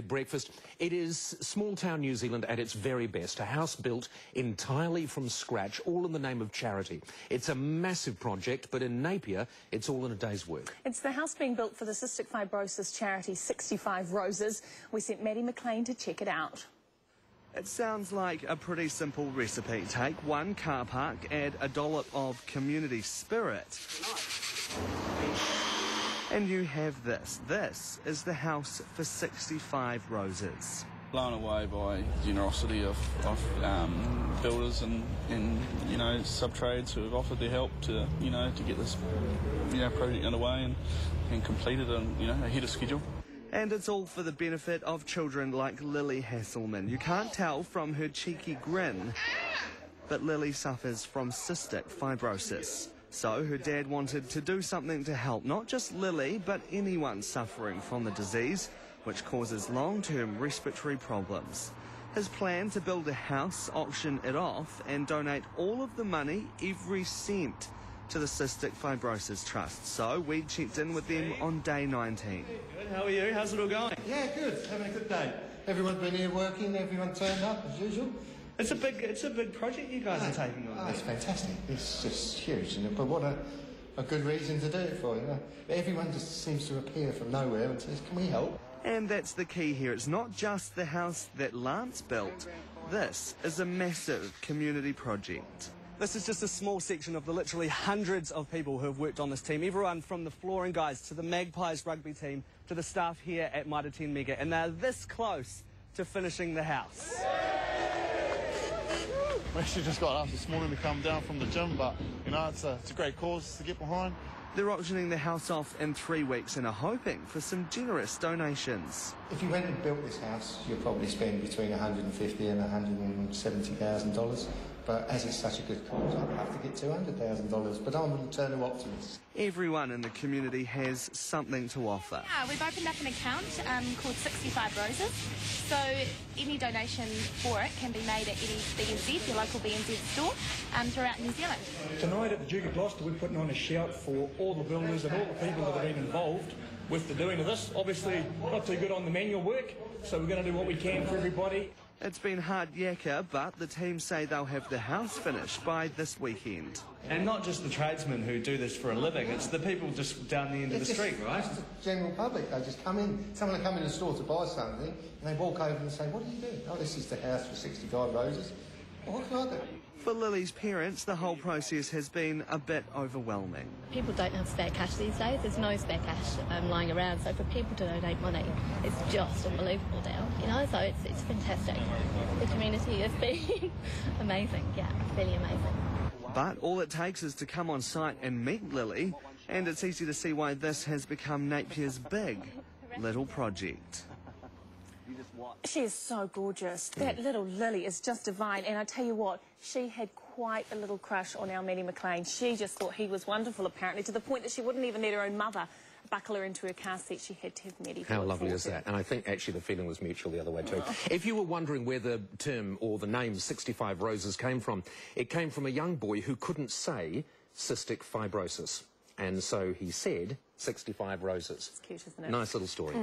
Breakfast. It is small town New Zealand at its very best, a house built entirely from scratch, all in the name of charity. It's a massive project, but in Napier, it's all in a day's work. It's the house being built for the cystic fibrosis charity 65 Roses. We sent Maddie McLean to check it out. It sounds like a pretty simple recipe. Take one car park, add a dollop of community spirit, and you have this. This is the house for 65 Roses. Blown away by the generosity of builders and you know, sub-trades who have offered their help to get this project underway and completed ahead of schedule. And it's all for the benefit of children like Lily Hasselman. You can't tell from her cheeky grin, but Lily suffers from cystic fibrosis. So her dad wanted to do something to help not just Lily, but anyone suffering from the disease, which causes long-term respiratory problems. His plan to build a house, auction it off, and donate all of the money, every cent, to the Cystic Fibrosis Trust. So we checked in with them on day 19. Good, how are you? How's it all going? Yeah, good. Having a good day. Everyone's been here working, everyone turned up as usual. It's a big project you guys are taking on. Oh, it's fantastic. It's just huge, but what a good reason to do it for, Everyone just seems to appear from nowhere and says, can we help? And that's the key here. It's not just the house that Lance built. This is a massive community project. This is just a small section of the literally hundreds of people who have worked on this team. Everyone from the flooring guys to the Magpies rugby team to the staff here at Mitre 10 Mega. And they're this close to finishing the house. We actually just got asked this morning to come down from the gym, but, it's a great cause to get behind. They're auctioning the house off in 3 weeks and are hoping for some generous donations. If you went and built this house, you'll probably spend between $150,000 and $170,000. But as it's such a good cause, I'd have to get $200,000. But I'm an eternal optimist. Everyone in the community has something to offer. Yeah, we've opened up an account called 65 Roses. So any donation for it can be made at any BNZ, your local BNZ store, throughout New Zealand. Tonight at the Duke of Gloucester, we're putting on a shout for all the builders and all the people that have been involved with the doing of this. Obviously, not too good on the manual work, so we're going to do what we can for everybody. It's been hard yakka, but the team say they'll have the house finished by this weekend. And not just the tradesmen who do this for a living, it's the people just down the end of the street, right? It's the general public. They just come in, someone will come in the store to buy something, and they walk over and say, what are you doing? Oh, this is the house for 65 Roses. Well, what can I do? For Lily's parents, the whole process has been a bit overwhelming. People don't have spare cash these days. There's no spare cash lying around. So for people to donate money, it's just unbelievable now. So it's fantastic. The community has been amazing. Yeah, really amazing. But all it takes is to come on site and meet Lily, and it's easy to see why this has become Napier's big little project. She is so gorgeous. That little Lily is just divine. And I tell you what, she had quite a little crush on our Maddie McLean. She just thought he was wonderful, apparently, to the point that she wouldn't even let her own mother buckle her into her car seat. She had to have Maddie. How lovely is that? And I think actually the feeling was mutual the other way too. If you were wondering where the term or the name 65 Roses came from, it came from a young boy who couldn't say cystic fibrosis. And so he said 65 Roses. It's cute, isn't it? Nice little story.